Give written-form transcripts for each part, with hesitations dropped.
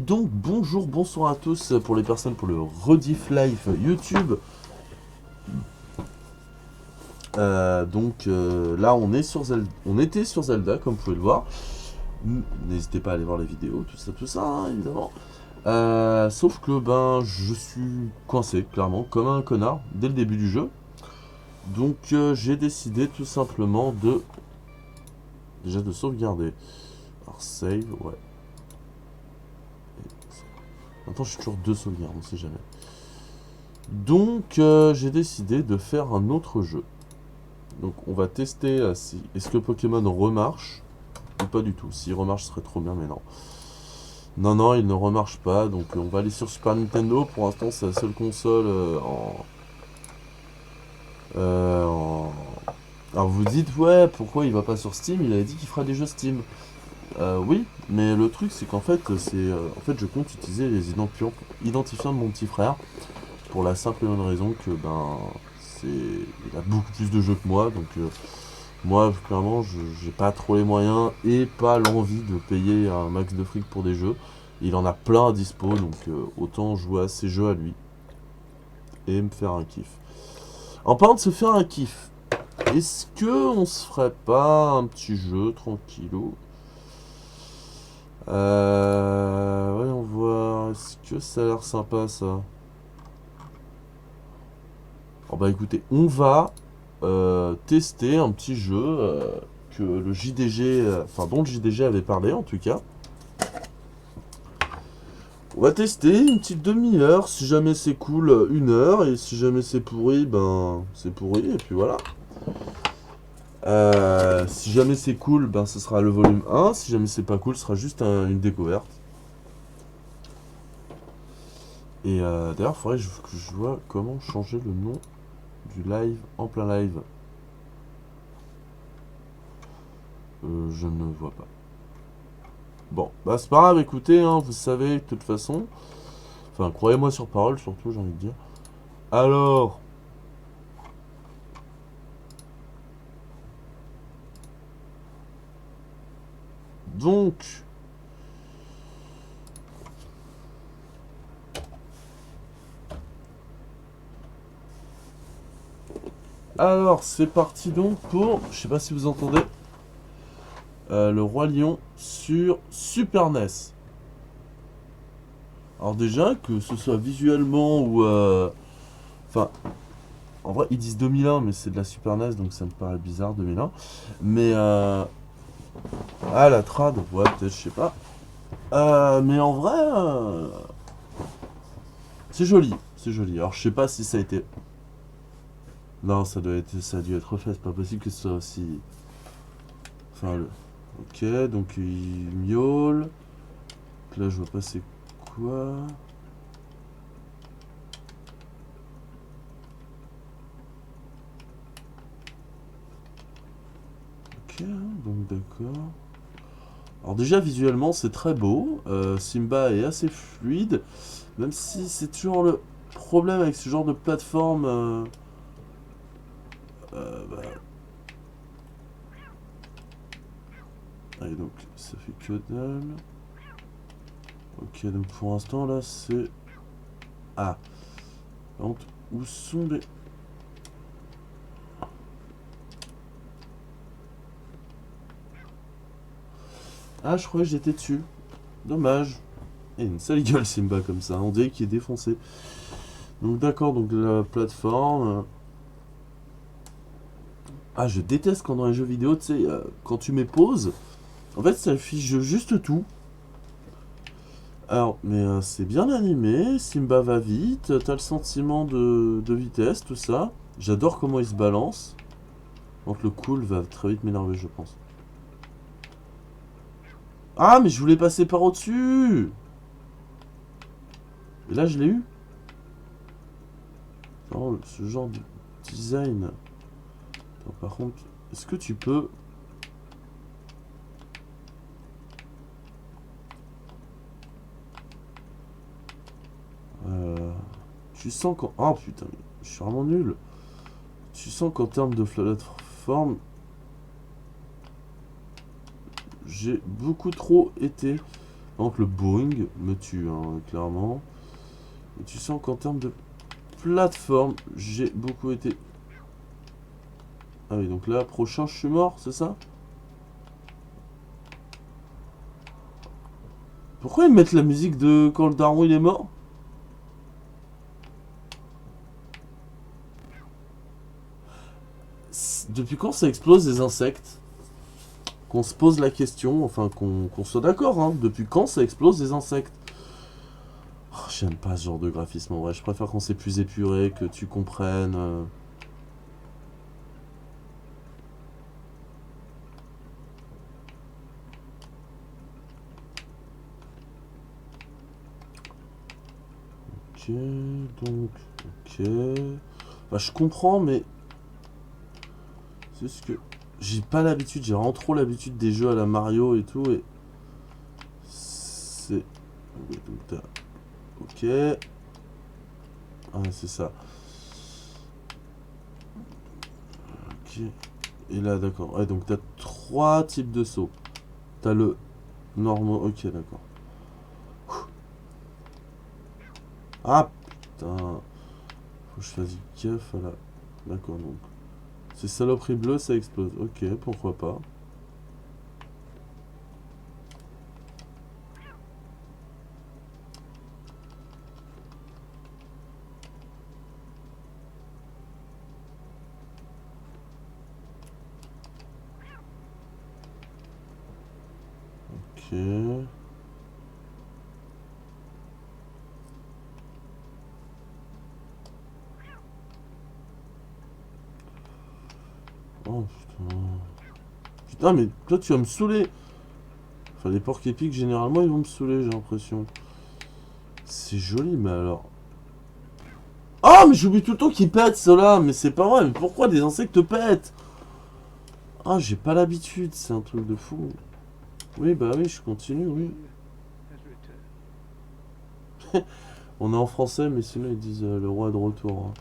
donc bonjour, bonsoir à tous pour les personnes pour le rediff live YouTube. Là on est sur Zelda, on était sur Zelda comme vous pouvez le voir. N'hésitez pas à aller voir les vidéos, tout ça hein, évidemment. Sauf que je suis coincé clairement comme un connard dès le début du jeu. Donc j'ai décidé tout simplement de sauvegarder. Alors save, ouais. Maintenant, je suis toujours deux sauvegardes, on sait jamais. Donc, j'ai décidé de faire un autre jeu. Donc, on va tester si est-ce que Pokémon remarche ou pas du tout. S'il remarche, ce serait trop bien, mais non. Non, il ne remarche pas. Donc, on va aller sur Super Nintendo. Pour l'instant, c'est la seule console Alors, vous dites, ouais, pourquoi il va pas sur Steam? Il avait dit qu'il fera des jeux Steam. Oui, mais le truc, c'est qu'en fait, je compte utiliser les identifiants de mon petit frère. Pour la simple et bonne raison que il a beaucoup plus de jeux que moi, donc moi clairement j'ai pas trop les moyens et pas l'envie de payer un max de fric pour des jeux. Il en a plein à dispo, donc autant jouer à ces jeux à lui et me faire un kiff. En parlant de se faire un kiff, est-ce que on se ferait pas un petit jeu tranquillou? Voyons voir, est-ce que ça a l'air sympa ça? Oh bah écoutez, on va tester un petit jeu que le JDG, dont le JDG avait parlé en tout cas. On va tester une petite demi-heure, si jamais c'est cool, 1 heure, et si jamais c'est pourri, c'est pourri, et puis voilà. Si jamais c'est cool, ce sera le volume 1, si jamais c'est pas cool, ce sera juste une découverte. Et d'ailleurs, il faudrait que je vois comment changer le nom du live en plein live. Je ne vois pas. Bon, c'est pas grave, écoutez, hein, vous savez, de toute façon. Enfin, croyez-moi sur parole, surtout, j'ai envie de dire. Alors. Donc. Alors, c'est parti donc pour. Je sais pas si vous entendez. Le Roi Lion sur Super NES. Alors, déjà, que ce soit visuellement ou. Enfin. En vrai, ils disent 2001, mais c'est de la Super NES, donc ça me paraît bizarre, 2001. Mais. Ah, la trad, ouais, peut-être, je sais pas. Mais en vrai. C'est joli, c'est joli. Alors, je sais pas si ça a été. Non, ça a dû être refait, c'est pas possible que ce soit aussi. Enfin, ok, donc il miaule. Là, je vois pas c'est quoi. Ok, donc d'accord. Alors déjà, visuellement, c'est très beau. Simba est assez fluide. Même si c'est toujours le problème avec ce genre de plateforme. Bah... Allez, donc ça fait que dalle. Ok, donc pour l'instant, là, c'est... Ah. Par contre, où sont les... Ah, je croyais que j'étais dessus. Dommage. Et une sale gueule Simba comme ça, on dirait qu'il est défoncé. Donc d'accord, donc la plateforme. Ah, je déteste quand dans les jeux vidéo, tu sais, quand tu mets pause, en fait ça affiche juste tout. Alors, mais c'est bien animé, Simba va vite, t'as le sentiment de vitesse, tout ça. J'adore comment il se balance. Donc le cool va très vite m'énerver, je pense. Ah, mais je voulais passer par au-dessus. Et là, je l'ai eu. Oh, ce genre de design. Attends, par contre, est-ce que tu peux... Tu sens qu'en... Oh putain, je suis vraiment nul. Tu sens qu'en termes de plateforme, j'ai beaucoup trop été Donc le Boeing me tue, hein, clairement. Et tu sens qu'en termes de plateforme, j'ai beaucoup été... Ah oui, donc là, prochain, je suis mort, c'est ça? Pourquoi ils mettent la musique de quand le daron il est mort? Depuis quand ça explose les insectes? Qu'on se pose la question, enfin qu'on soit d'accord, hein. Depuis quand ça explose les insectes? Oh, j'aime pas ce genre de graphisme en vrai, je préfère quand c'est plus épuré, que tu comprennes. Ok, donc, ok. Bah, je comprends, mais c'est ce que j'ai pas l'habitude, j'ai vraiment trop l'habitude des jeux à la Mario et tout, et c'est. Ok, donc ok. Ah, c'est ça. Ok. Et là, d'accord. Ouais, donc t'as trois types de sauts. T'as le normal. Ok, d'accord. Ah, putain. Faut que je fasse gaffe à la. D'accord, donc. Ces saloperies bleues, ça explose. Ok, pourquoi pas. Ok. Oh putain. Putain, mais toi, tu vas me saouler. Enfin, les porcs épiques, généralement, ils vont me saouler, j'ai l'impression. C'est joli, mais alors. Ah, mais j'oublie tout le temps qu'ils pètent, ceux-là. Mais c'est pas vrai, mais pourquoi des insectes pètent? Ah, j'ai pas l'habitude, c'est un truc de fou. Oui, bah oui, je continue, oui. On est en français, mais sinon ils disent le roi est de retour, hein.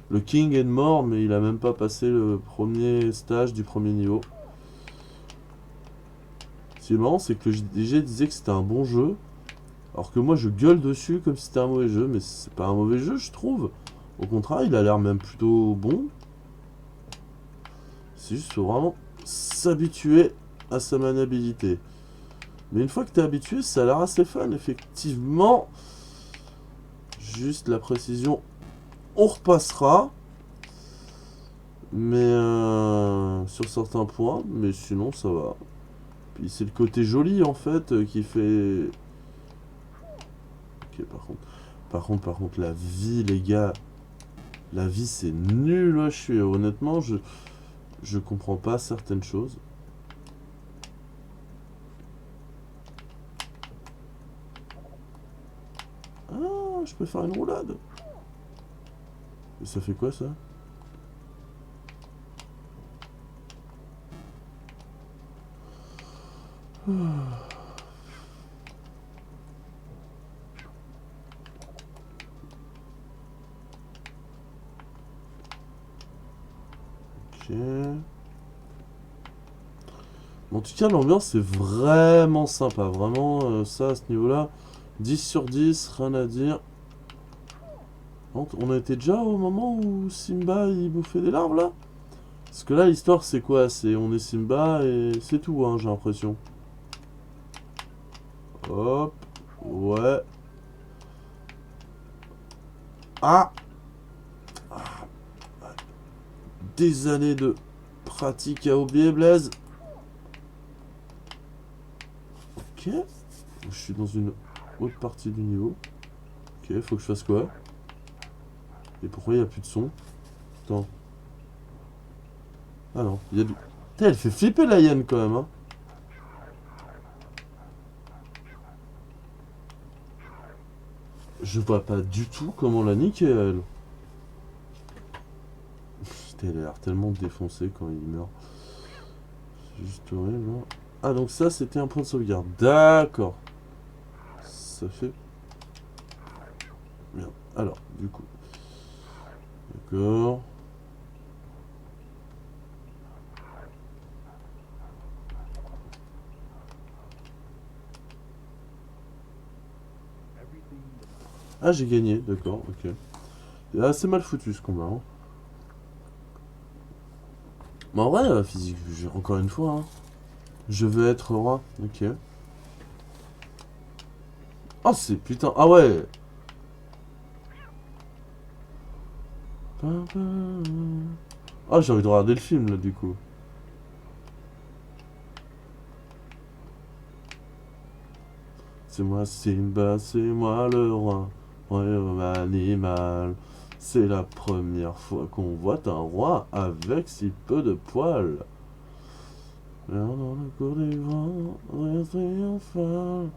Le king est mort, mais il a même pas passé le premier stage du premier niveau. Ce qui est marrant, c'est que le DG disait que c'était un bon jeu, alors que moi je gueule dessus comme si c'était un mauvais jeu, mais c'est pas un mauvais jeu, je trouve. Au contraire, il a l'air même plutôt bon. C'est juste faut vraiment s'habituer à sa maniabilité. Mais une fois que t'es habitué, ça a l'air assez fun, effectivement. Juste la précision, on repassera. Mais sur certains points, mais sinon ça va. Puis c'est le côté joli en fait qui fait. Ok, par contre, la vie, les gars, la vie c'est nul. Ouais, honnêtement, je comprends pas certaines choses. Ah, je peux faire une roulade. Et ça fait quoi ça? Ok. En tout cas, l'ambiance est vraiment sympa. Vraiment, ça à ce niveau-là, 10 sur 10, rien à dire. On a été déjà au moment où Simba il bouffait des larves là? Parce que là, l'histoire, c'est quoi? C'est on est Simba et c'est tout, hein, j'ai l'impression. Hop. Ouais. Ah! Des années de pratique à oublier, Blaise. Ok. Je suis dans une autre partie du niveau. Ok, faut que je fasse quoi? Et pourquoi il n'y a plus de son? Attends. Ah non, il y a du... Putain, elle fait flipper la hyène quand même, hein. Je vois pas du tout comment la niquer, elle. Putain, elle a l'air tellement défoncée quand il meurt. C'est juste horrible, hein. Ah, donc ça, c'était un point de sauvegarde. D'accord. Ça fait... Merde. Alors, du coup... D'accord. Ah, j'ai gagné, d'accord, ok. C'est assez mal foutu ce combat. Hein. Mais en vrai, physique, encore une fois, hein. Je veux être roi, ok. Oh, c'est putain. Ah ouais! Ah, j'ai envie de regarder le film là, du coup. C'est moi Simba, c'est moi le roi, royaume animal. C'est la première fois qu'on voit un roi avec si peu de poils. Là dans la cour des grands, rien triomphal.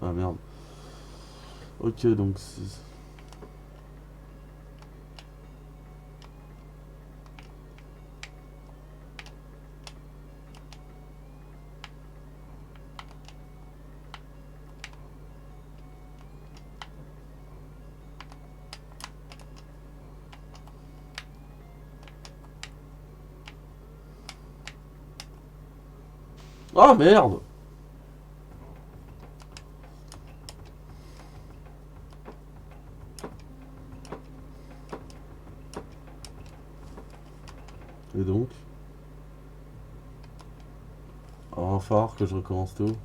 Ah merde. Ok, donc c'est... Ah merde! Et donc? Alors, il va falloir que je recommence tout.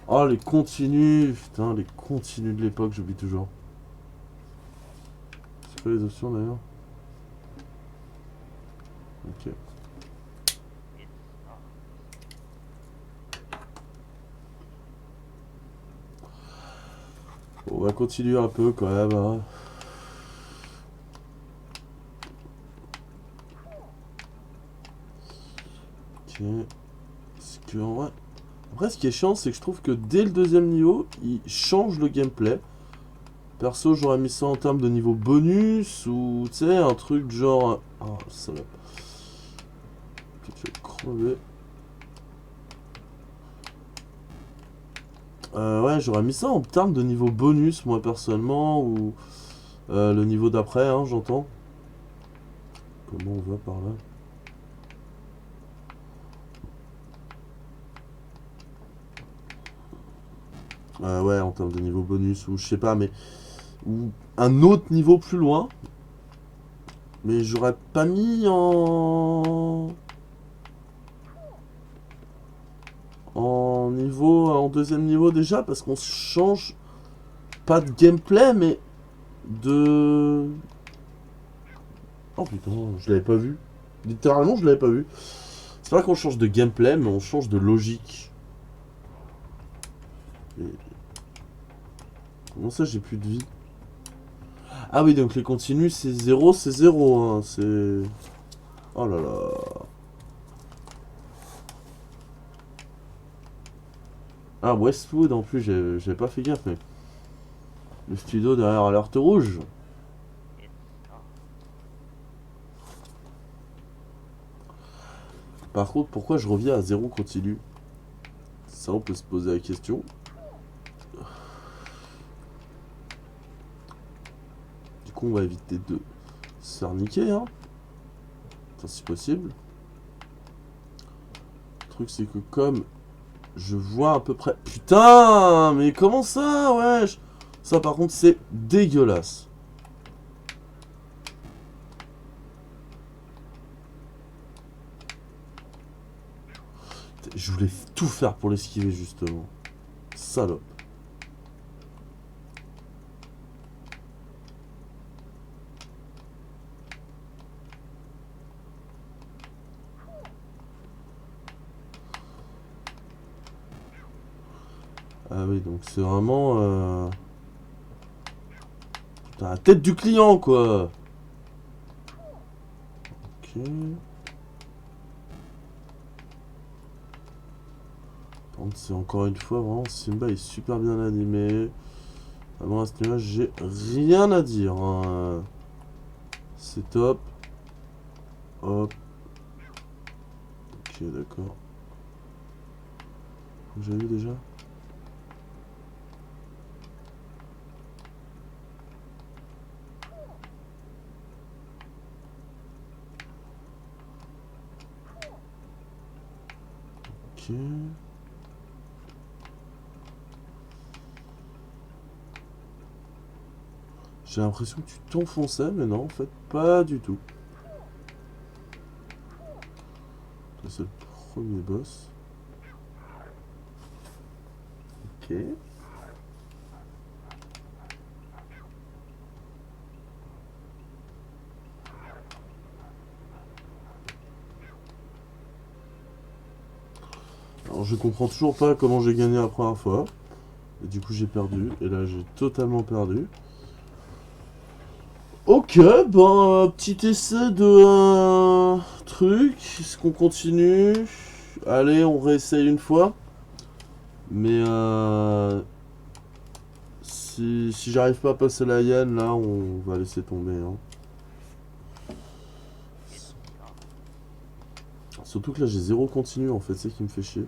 Oh, les continus! Putain, les continus de l'époque, j'oublie toujours. C'est quoi les options d'ailleurs? Ok. On va continuer un peu quand même. Hein. Ok. Parce que en vrai... Après, ce qui est chiant, c'est que je trouve que dès le deuxième niveau, il change le gameplay. Perso, j'aurais mis ça en termes de niveau bonus ou tu sais, un truc genre. Oh, salope. Ok, je vais crever. Ouais, j'aurais mis ça en termes de niveau bonus, moi personnellement, ou le niveau d'après, hein, j'entends. Comment on va par là? Ouais, en termes de niveau bonus, ou je sais pas, mais. Ou un autre niveau plus loin. Mais j'aurais pas mis en niveau, en deuxième niveau déjà, parce qu'on change pas de gameplay, mais de. Oh putain, je l'avais pas vu. Littéralement, je l'avais pas vu. C'est pas qu'on change de gameplay, mais on change de logique. Et comment ça, j'ai plus de vie? Ah oui, donc les continues, c'est zéro, hein. C'est. Oh là là. Ah, Westwood en plus, j'avais pas fait gaffe, mais. Le studio derrière Alerte Rouge. Par contre, pourquoi je reviens à zéro continu? Ça, on peut se poser la question. Du coup, on va éviter de se faire niquer, hein. Enfin, si possible. Le truc, c'est que comme je vois à peu près. Putain, mais comment ça, wesh? Ça, par contre, c'est dégueulasse. Je voulais tout faire pour l'esquiver, justement. Salope. Ah oui, donc c'est vraiment. Putain, la tête du client, quoi. Ok. Par contre, c'est encore une fois, vraiment, Simba est super bien animé. Vraiment, à ce niveau-là, j'ai rien à dire. Hein. C'est top. Hop. Ok, d'accord. J'ai vu déjà. Ok. J'ai l'impression que tu t'enfonçais, mais non, en fait, pas du tout. Ça, c'est le premier boss. Ok. Alors, je comprends toujours pas comment j'ai gagné la première fois. Et du coup, j'ai perdu. Et là, j'ai totalement perdu. Ok, ben, petit essai de truc. Est-ce qu'on continue? Allez, on réessaye une fois. Mais si j'arrive pas à passer la hyène, là, on va laisser tomber. Hein. Surtout que là, j'ai zéro continu, en fait. C'est ça qui me fait chier.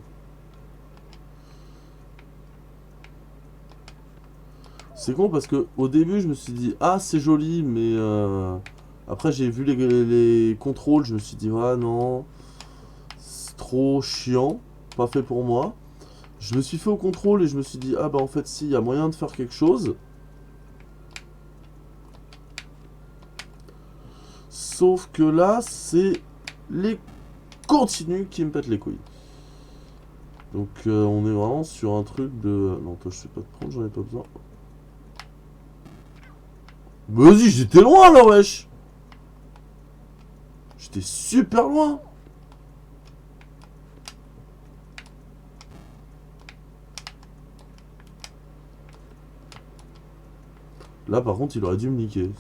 C'est con parce que au début, je me suis dit, ah, c'est joli, mais après, j'ai vu les contrôles. Je me suis dit, ah non, c'est trop chiant. Pas fait pour moi. Je me suis fait au contrôle et je me suis dit, ah bah en fait, si, il y a moyen de faire quelque chose. Sauf que là, c'est les continus qui me pètent les couilles. Donc on est vraiment sur un truc de... Non, toi je sais pas te prendre, j'en ai pas besoin. Vas-y, j'étais loin là, wesh. J'étais super loin. Là par contre, il aurait dû me niquer.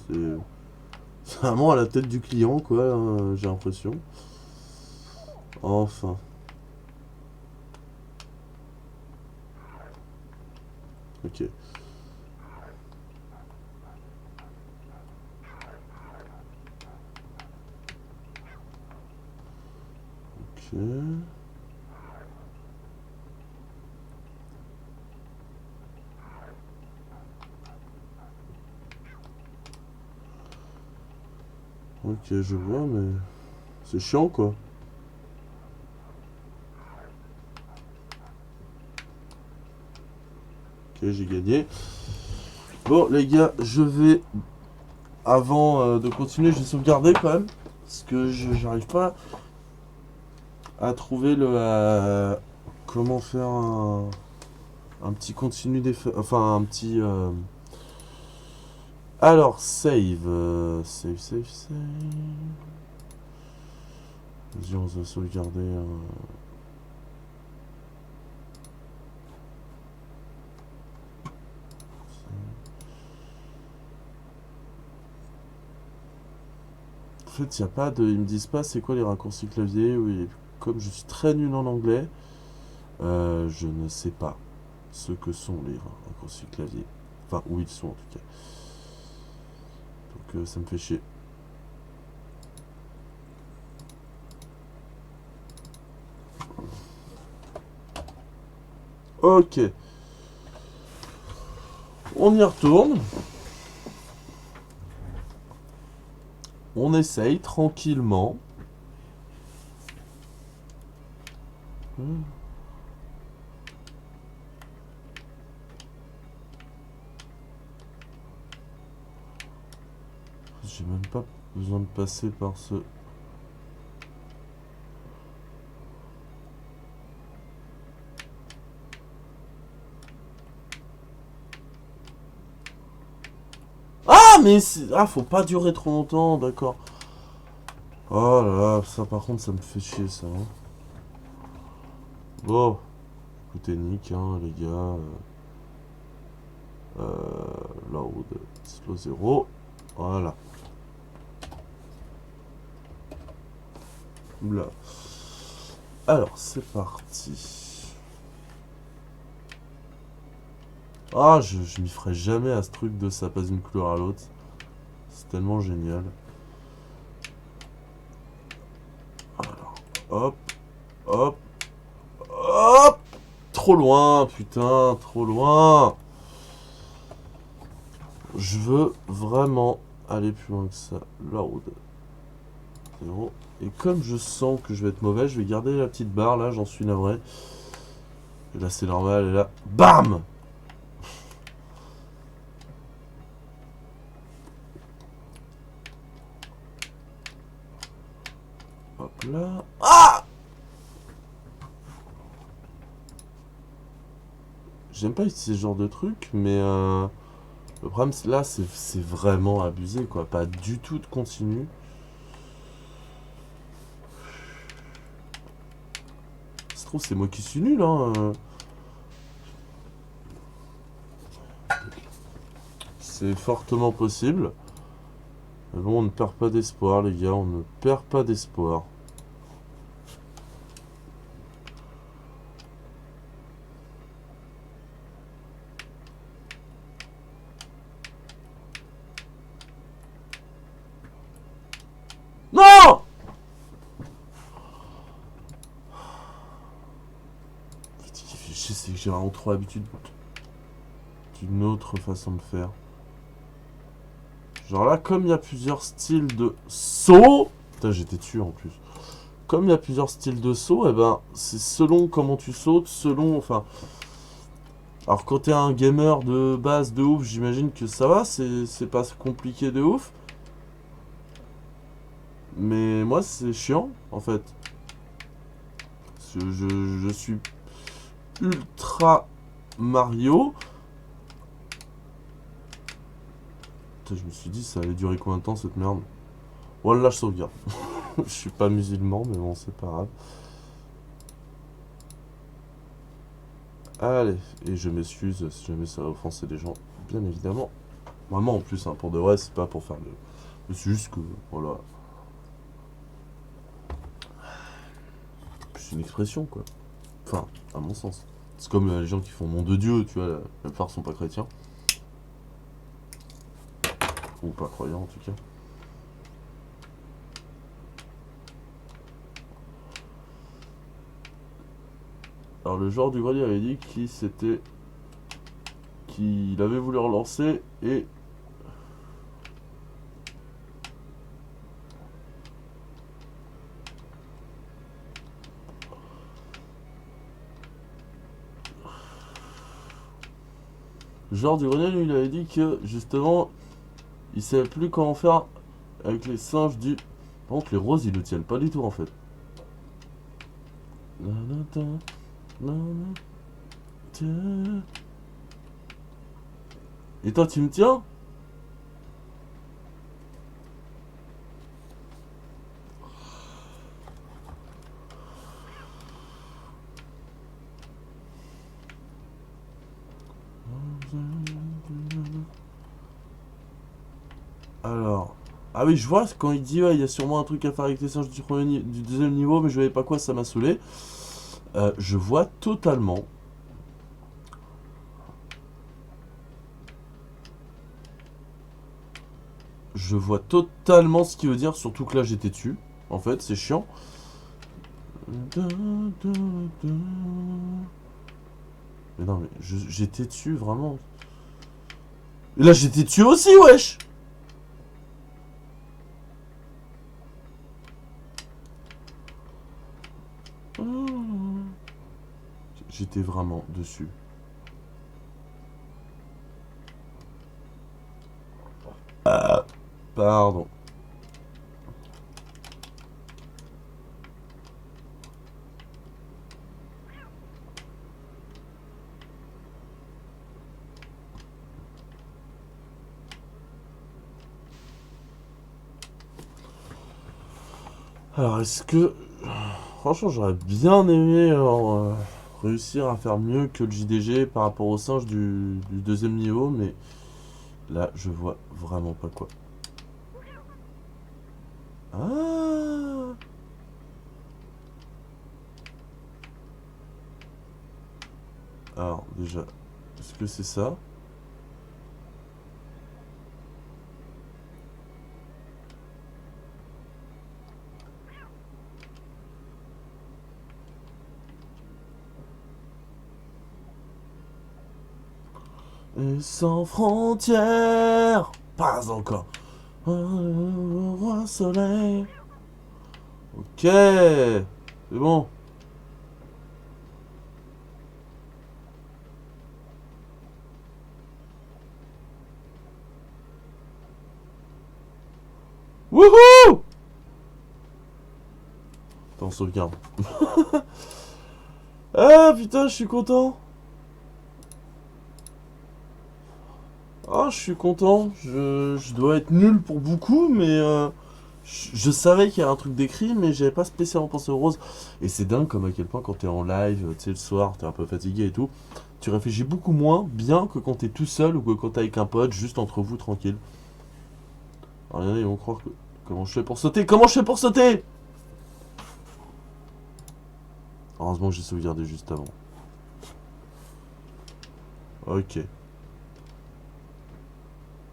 C'est vraiment à la tête du client, quoi, hein, j'ai l'impression. Enfin. Ok. Ok. Ok, je vois, mais... C'est chiant, quoi. Ok, j'ai gagné. Bon, les gars, je vais... Avant de continuer, je vais sauvegarder, quand même. Parce que j'arrive pas à trouver le... comment faire un petit continu d'effet... Enfin, un petit... Alors, save. Save. Vas-y, on va sauvegarder. En fait, il y a pas de... Ils me disent pas c'est quoi les raccourcis clavier. Oui, comme je suis très nul en anglais, je ne sais pas ce que sont les raccourcis clavier. Enfin, où ils sont en tout cas. Donc ça me fait chier. Ok. On y retourne. On essaye tranquillement. J'ai même pas besoin de passer par ce... Ah, mais ah, faut pas durer trop longtemps, d'accord. Oh là là, ça par contre, ça me fait chier, ça. Hein. Bon, écoutez, nick, hein, les gars. Load, slow 0. Voilà. Là. Alors, c'est parti. Ah, je m'y ferai jamais à ce truc de ça passe d'une couleur à l'autre. C'est tellement génial. Alors, hop, hop, hop. Trop loin, putain, trop loin. Je veux vraiment aller plus loin que ça. Load. 0. Et comme je sens que je vais être mauvais, je vais garder la petite barre là, j'en suis navré. Et là c'est normal, et là, BAM! Là... Ah! J'aime pas utiliser ce genre de truc, mais le problème là, c'est vraiment abusé, quoi. Pas du tout de continu. Se trouve, c'est moi qui suis nul, hein. C'est fortement possible. Mais bon, on ne perd pas d'espoir, les gars. On ne perd pas d'espoir. Non! Je sais que j'ai vraiment trop l'habitude d'une autre façon de faire. Genre là, comme il y a plusieurs styles de saut... Putain, j'étais dessus en plus. Comme il y a plusieurs styles de saut, et ben, c'est selon comment tu sautes, selon... Enfin... Alors quand t'es un gamer de base de ouf, j'imagine que ça va, c'est pas compliqué de ouf. Mais moi, c'est chiant, en fait. Parce que je suis ultra Mario. Putain, je me suis dit, ça allait durer combien de temps cette merde. Voilà, je sauvegarde. Je suis pas musulman, mais bon, c'est pas grave. Allez, et je m'excuse si jamais ça va offenser les gens, bien évidemment. Vraiment, en plus, hein, pour de vrai, c'est pas pour faire le... C'est juste que, voilà. C'est une expression, quoi. Enfin, à mon sens. C'est comme les gens qui font nom de Dieu, tu vois, la plupart sont pas chrétiens. Ou pas croyants, en tout cas. Alors, le joueur du grenier avait dit qu'il avait voulu relancer et... Le joueur du grenier, lui, il avait dit que, justement, il savait plus comment faire avec les singes du... Par contre, les roses, ils le tiennent pas du tout, en fait. Et toi, tu me tiens? Alors... Ah oui, je vois, quand il dit, ouais, il y a sûrement un truc à faire avec les singes du deuxième niveau, mais je voyais pas quoi, ça m'a saoulé. Je vois totalement. Je vois totalement ce qu'il veut dire, surtout que là j'étais dessus. En fait, c'est chiant. Mais non, mais j'étais dessus, vraiment. Et là j'étais dessus aussi, wesh! J'étais vraiment dessus. Pardon. Alors, est-ce que... Franchement, j'aurais bien aimé réussir à faire mieux que le JDG par rapport aux singes du deuxième niveau, mais là, je vois vraiment pas quoi. Ah! Alors, déjà, est-ce que c'est ça? Et sans frontières! Pas encore. Un roi soleil. Ok. C'est bon. Wouhou! sauvegarde. Ah putain, je suis content. Ah, je suis content. Je dois être nul pour beaucoup, mais je savais qu'il y avait un truc d'écrit, mais j'avais pas spécialement pensé aux roses. Et c'est dingue comme à quel point quand t'es en live, tu sais, le soir, t'es un peu fatigué et tout, tu réfléchis beaucoup moins bien que quand t'es tout seul ou que quand t'es avec un pote, juste entre vous, tranquille. Alors, regardez, ils vont croire que... Comment je fais pour sauter? Comment je fais pour sauter? Heureusement que j'ai sauvegardé juste avant. Ok.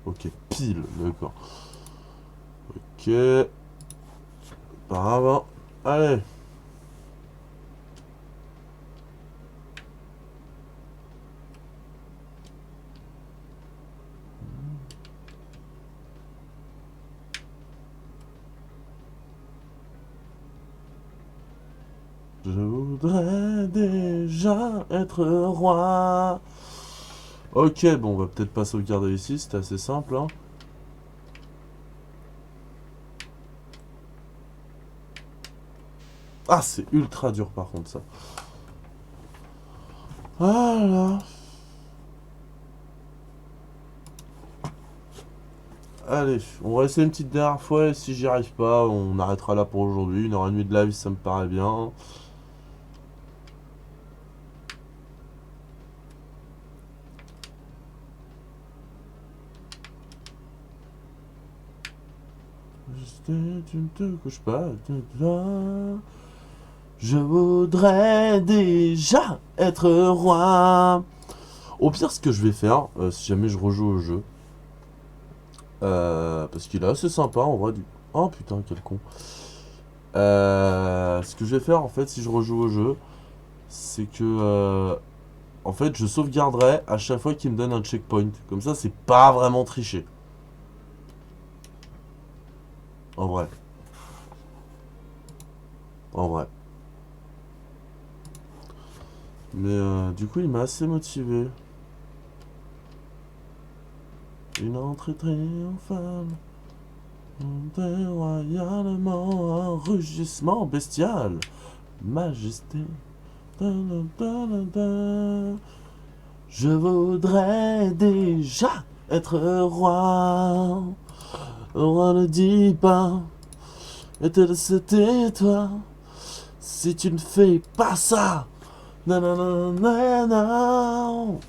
Ok, pile, d'accord. Ok. Par avant. Allez. Je voudrais déjà être roi. Ok, bon, on va peut-être pas sauvegarder ici, c'était assez simple, hein. Ah, c'est ultra dur par contre, ça. Voilà. Allez, on va essayer une petite dernière fois et si j'y arrive pas, on arrêtera là pour aujourd'hui. 1h30 de live, ça me paraît bien. Tu ne te couches pas, je voudrais déjà être roi. Au pire, ce que je vais faire, si jamais je rejoue au jeu, parce qu'il est assez sympa en vrai. Oh putain, quel con. Ce que je vais faire en fait, si je rejoue au jeu, c'est que en fait, je sauvegarderai à chaque fois qu'il me donne un checkpoint. Comme ça, c'est pas vraiment triché. En vrai. En vrai. Mais du coup, il m'a assez motivé. Une entrée triomphale. Monter royalement, un rugissement bestial. Majesté. Da, da, da, da. Je voudrais déjà être roi. Roi ne dis pas. Et c'était toi. Si tu ne fais pas ça. Non, non, non, non, non.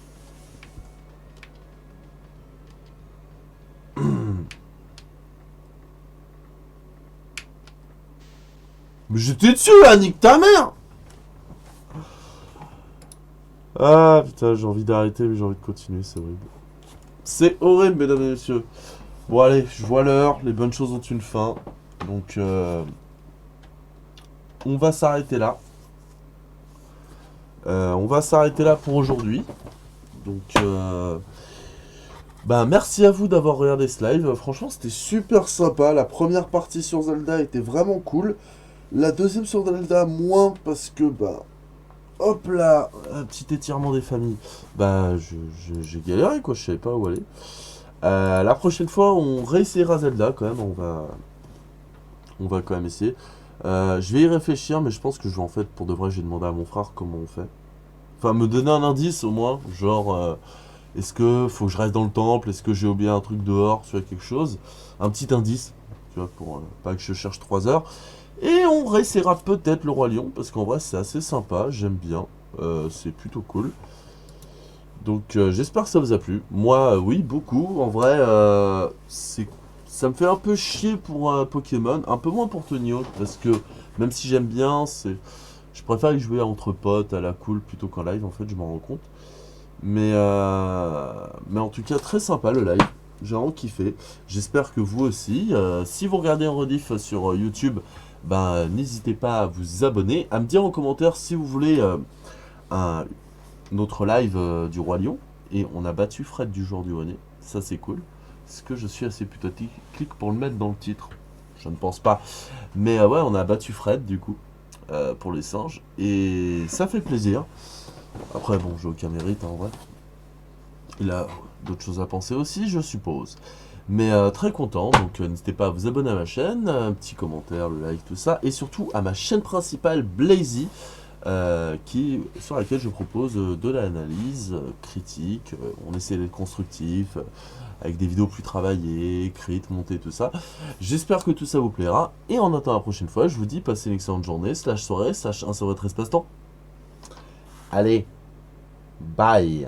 Mais j'étais dessus là, nique ta mère. Ah putain, j'ai envie d'arrêter, mais j'ai envie de continuer, c'est horrible. C'est horrible, mesdames et messieurs. Bon, allez, je vois l'heure, les bonnes choses ont une fin. Donc, on va s'arrêter là. On va s'arrêter là pour aujourd'hui. Donc, bah, merci à vous d'avoir regardé ce live. Franchement, c'était super sympa. La première partie sur Zelda était vraiment cool. La deuxième sur Zelda, moins parce que, bah, hop là, un petit étirement des familles. Bah, j'ai galéré quoi, je savais pas où aller. La prochaine fois, on réessayera Zelda quand même. On va quand même essayer. Je vais y réfléchir, mais je pense que je vais en fait, pour de vrai, j'ai demandé à mon frère comment on fait. Enfin, me donner un indice au moins, genre, est-ce que faut que je reste dans le temple, est-ce que j'ai oublié un truc dehors, tu vois, quelque chose. Un petit indice, tu vois, pour pas que je cherche 3 heures. Et on réessayera peut-être le Roi Lion, parce qu'en vrai, c'est assez sympa, j'aime bien, c'est plutôt cool. Donc j'espère que ça vous a plu. Moi, oui, beaucoup. En vrai, ça me fait un peu chier pour Pokémon, un peu moins pour Tony Hawk, parce que même si j'aime bien, je préfère y jouer entre potes, à la cool, plutôt qu'en live, en fait, je m'en rends compte. Mais en tout cas, très sympa le live. J'ai vraiment kiffé. J'espère que vous aussi. Si vous regardez en rediff sur YouTube, ben, n'hésitez pas à vous abonner, à me dire en commentaire si vous voulez un, notre live du Roi Lion. Et on a battu Fred du jour du Honnet. Ça, c'est cool. Est-ce que je suis assez putaclic pour le mettre dans le titre? Je ne pense pas. Mais ouais, on a battu Fred, du coup, pour les singes. Et ça fait plaisir. Après, bon, j'ai aucun mérite, en vrai. Il a d'autres choses à penser aussi, je suppose. Mais très content, donc n'hésitez pas à vous abonner à ma chaîne, un petit commentaire, le like, tout ça, et surtout à ma chaîne principale Blazy, sur laquelle je propose de l'analyse critique, on essaie d'être constructif, avec des vidéos plus travaillées, écrites, montées, tout ça. J'espère que tout ça vous plaira, et en attendant la prochaine fois, je vous dis passez une excellente journée, slash soirée, slash un sur votre espace-temps. Allez, bye.